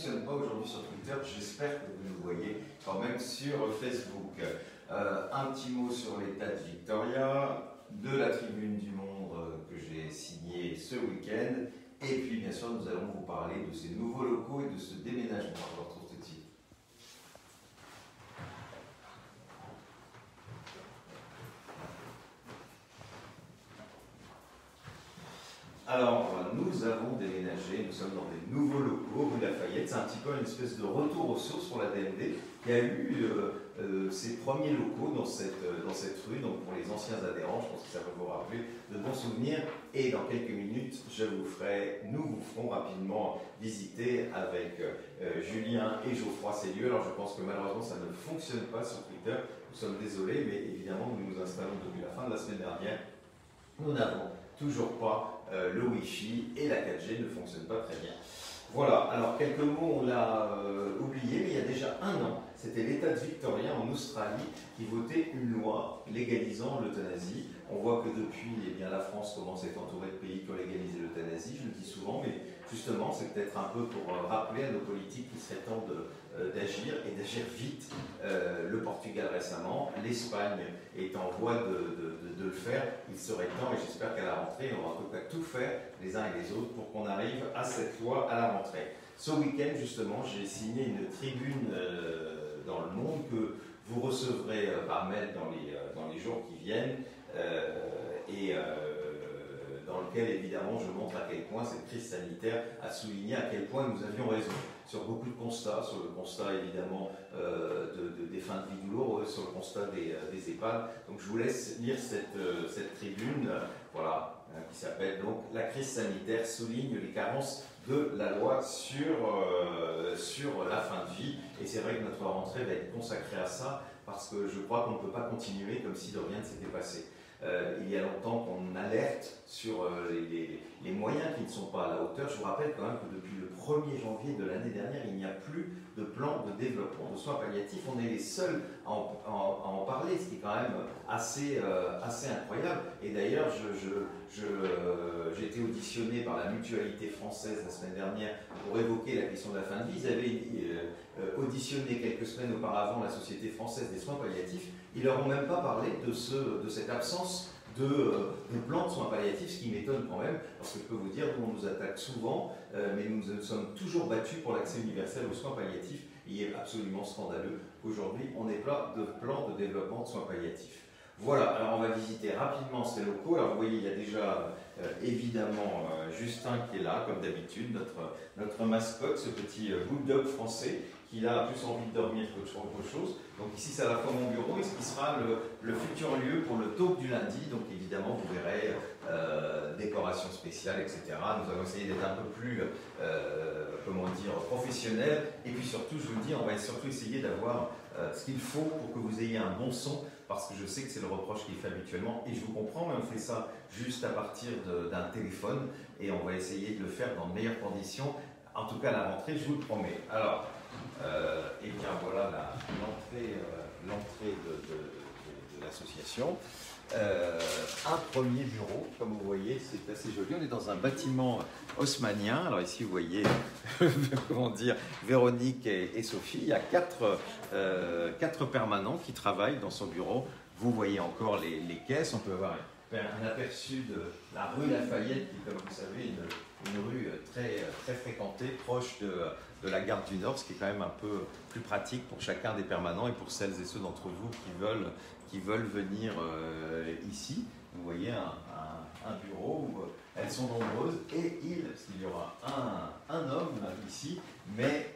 fonctionne pas aujourd'hui sur Twitter, j'espère que vous nous voyez quand même sur Facebook. Un petit mot sur l'état de Victoria, de la Tribune du Monde que j'ai signée ce week-end, et puis bien sûr nous allons vous parler de ces nouveaux locaux et de ce déménagement. On se retrouve tout de suite. Alors, nous avons déménagé, nous sommes dans des nouveaux locaux, rue Lafayette. C'est un petit peu une espèce de retour aux sources pour la DMD, qui a eu ses premiers locaux dans cette rue. Donc, pour les anciens adhérents, je pense que ça va vous rappeler de bons souvenirs. Et dans quelques minutes, nous vous ferons rapidement visiter avec Julien et Geoffroy ces lieux. Alors, je pense que malheureusement, ça ne fonctionne pas sur Twitter. Nous sommes désolés, mais évidemment, nous nous installons depuis la fin de la semaine dernière. Nous n'avons toujours pas le Wi-Fi et la 4G ne fonctionne pas très bien. Voilà, alors quelques mots, on l'a oublié, mais il y a déjà un an, c'était l'État de Victoria en Australie qui votait une loi légalisant l'euthanasie. On voit que depuis, eh bien, la France commence à être entourée de pays qui ont légalisé l'euthanasie, je le dis souvent, mais justement, c'est peut-être un peu pour rappeler à nos politiques qu'il serait temps d'agir et d'agir vite. Le Portugal récemment, l'Espagne est en voie de le faire. Il serait temps, et j'espère qu'à la rentrée, on va en tout cas tout faire, les uns et les autres, pour qu'on arrive à cette loi à la rentrée. Ce week-end, justement, j'ai signé une tribune dans Le Monde que vous recevrez par mail dans les jours qui viennent, dans lequel, évidemment, je montre à quel point cette crise sanitaire a souligné à quel point nous avions raison sur beaucoup de constats, sur le constat, évidemment, des fins de vie douloureuses, sur le constat des EHPAD. Donc, je vous laisse lire cette tribune, voilà, qui s'appelle donc « La crise sanitaire souligne les carences de la loi sur la fin de vie ». Et c'est vrai que notre rentrée va être consacrée à ça, parce que je crois qu'on ne peut pas continuer comme si de rien ne s'était passé. Il y a longtemps qu'on alerte sur les moyens qui ne sont pas à la hauteur. Je vous rappelle quand même que depuis le 1er janvier de l'année dernière, il n'y a plus de plan de développement de soins palliatifs. On est les seuls à en parler, ce qui est quand même assez incroyable. Et d'ailleurs, j'ai été auditionné par la Mutualité française la semaine dernière pour évoquer la question de la fin de vie. Ils avaient auditionné quelques semaines auparavant la Société française des soins palliatifs. Ils leur ont même pas parlé de cette absence de plan de soins palliatifs, ce qui m'étonne quand même, parce que je peux vous dire, nous on nous attaque souvent, mais nous nous sommes toujours battus pour l'accès universel aux soins palliatifs. Il est absolument scandaleux qu'aujourd'hui on n'ait pas de plan de développement de soins palliatifs. Voilà, alors on va visiter rapidement ces locaux. Alors vous voyez, il y a déjà évidemment Justin qui est là, comme d'habitude, notre mascotte, ce petit bulldog français, qui a plus envie de dormir qu'autre chose. Donc ici c'est à la fois mon bureau et ce qui sera le futur lieu pour le talk du lundi. Donc évidemment vous verrez décoration spéciale, etc. Nous allons essayer d'être un peu plus, comment dire, professionnels. Et puis surtout, je vous le dis, on va surtout essayer d'avoir ce qu'il faut pour que vous ayez un bon son, parce que je sais que c'est le reproche qu'il fait habituellement, et je vous comprends, mais on fait ça juste à partir d'un téléphone, et on va essayer de le faire dans de meilleures conditions, en tout cas à la rentrée, je vous le promets. Alors, et bien voilà l'entrée de l'association. Un premier bureau, comme vous voyez, c'est assez joli. On est dans un bâtiment haussmannien. Alors ici, vous voyez, comment dire, Véronique et Sophie. Il y a quatre permanents qui travaillent dans son bureau. Vous voyez encore les caisses. On peut avoir un aperçu de la rue Lafayette, qui est, comme vous savez, une rue très fréquentée, proche de la gare du Nord, ce qui est quand même un peu plus pratique pour chacun des permanents et pour celles et ceux d'entre vous qui veulent venir ici. Vous voyez un bureau où elles sont nombreuses et il y aura un homme ici, mais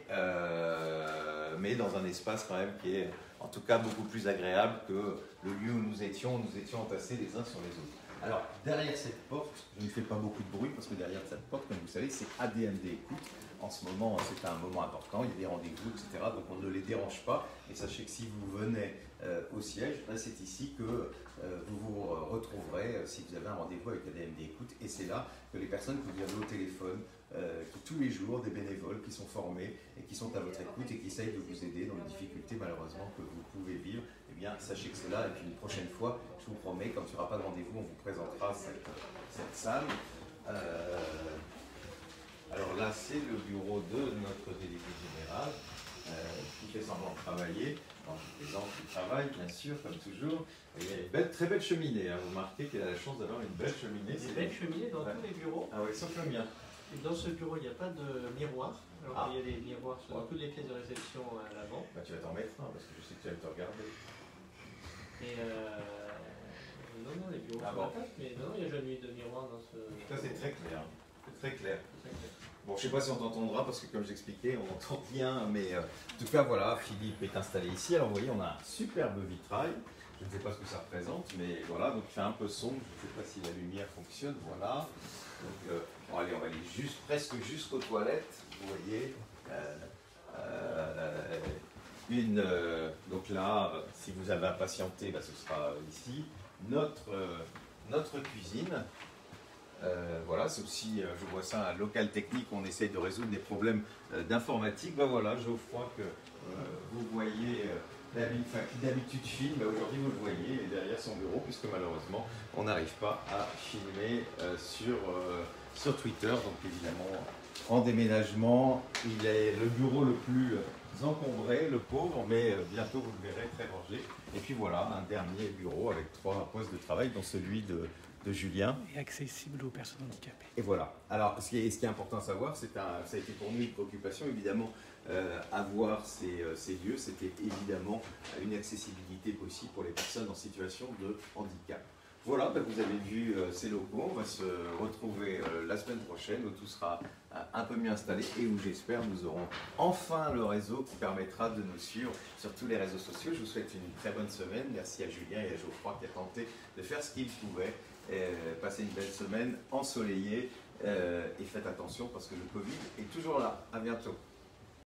dans un espace quand même qui est en tout cas beaucoup plus agréable que le lieu où nous étions entassés les uns sur les autres. Alors, derrière cette porte, je ne fais pas beaucoup de bruit parce que derrière cette porte, comme vous savez, c'est ADMD Écoute. En ce moment, c'est un moment important, il y a des rendez-vous, etc. Donc on ne les dérange pas. Et sachez que si vous venez au siège, c'est ici que vous vous retrouverez si vous avez un rendez-vous avec ADMD Écoute. Et c'est là que les personnes que vous avez au téléphone, qui tous les jours, des bénévoles qui sont formés et qui sont à votre écoute et qui essayent de vous aider dans les difficultés malheureusement que vous pouvez vivre, eh bien sachez que c'est là. Et puis une prochaine fois, je vous promets, quand il n'y aura pas de rendez-vous, on vous présentera cette salle. Alors là, c'est le bureau de notre délégué général qui fait semblant de travailler. Alors, je plaisante, il travaille, bien sûr, comme toujours. Et il y a une très belle cheminée. Hein. Vous remarquez qu'il a la chance d'avoir une belle cheminée. Une belle cheminée dans tous les bureaux. Ah oui, sauf le mien. Et dans ce bureau, il n'y a pas de miroir. Alors il y a des miroirs dans toutes les pièces de réception à l'avant. Bah, tu vas t'en mettre un parce que je sais que tu vas te regarder. Et non, les bureaux sont à table, mais non, il n'y a jamais eu de miroir dans ce. Ça, c'est très clair. C'est très clair. Très clair. Bon, je ne sais pas si on t'entendra parce que, comme j'expliquais, on n'entend rien. Mais en tout cas, voilà, Philippe est installé ici. Alors, vous voyez, on a un superbe vitrail. Je ne sais pas ce que ça représente, mais voilà, donc il fait un peu sombre. Je ne sais pas si la lumière fonctionne. Voilà. Donc, bon, allez, on va aller presque jusqu'aux toilettes. Vous voyez. Donc là, si vous avez impatienté, bah, ce sera ici. Notre cuisine. Voilà, c'est aussi, je vois ça, un local technique, on essaye de résoudre des problèmes d'informatique. Ben voilà, Geoffroy, que vous voyez, qui d'habitude filme, ben aujourd'hui vous le voyez, il est derrière son bureau, puisque malheureusement, on n'arrive pas à filmer sur Twitter. Donc évidemment, en déménagement, il est le bureau le plus encombré, le pauvre, mais bientôt vous le verrez très rangé. Et puis voilà, un dernier bureau avec 3 postes de travail, dont celui de Julien. Et accessible aux personnes handicapées. Et voilà. Alors, ce qui est important à savoir, ça a été pour nous une préoccupation, évidemment, avoir ces lieux, c'était évidemment une accessibilité possible pour les personnes en situation de handicap. Voilà, ben vous avez vu ces locaux, on va se retrouver la semaine prochaine où tout sera un peu mieux installé et où j'espère nous aurons enfin le réseau qui permettra de nous suivre sur tous les réseaux sociaux. Je vous souhaite une très bonne semaine. Merci à Julien et à Geoffroy qui a tenté de faire ce qu'ils pouvaient. Passez une belle semaine ensoleillée et faites attention parce que le Covid est toujours là. À bientôt.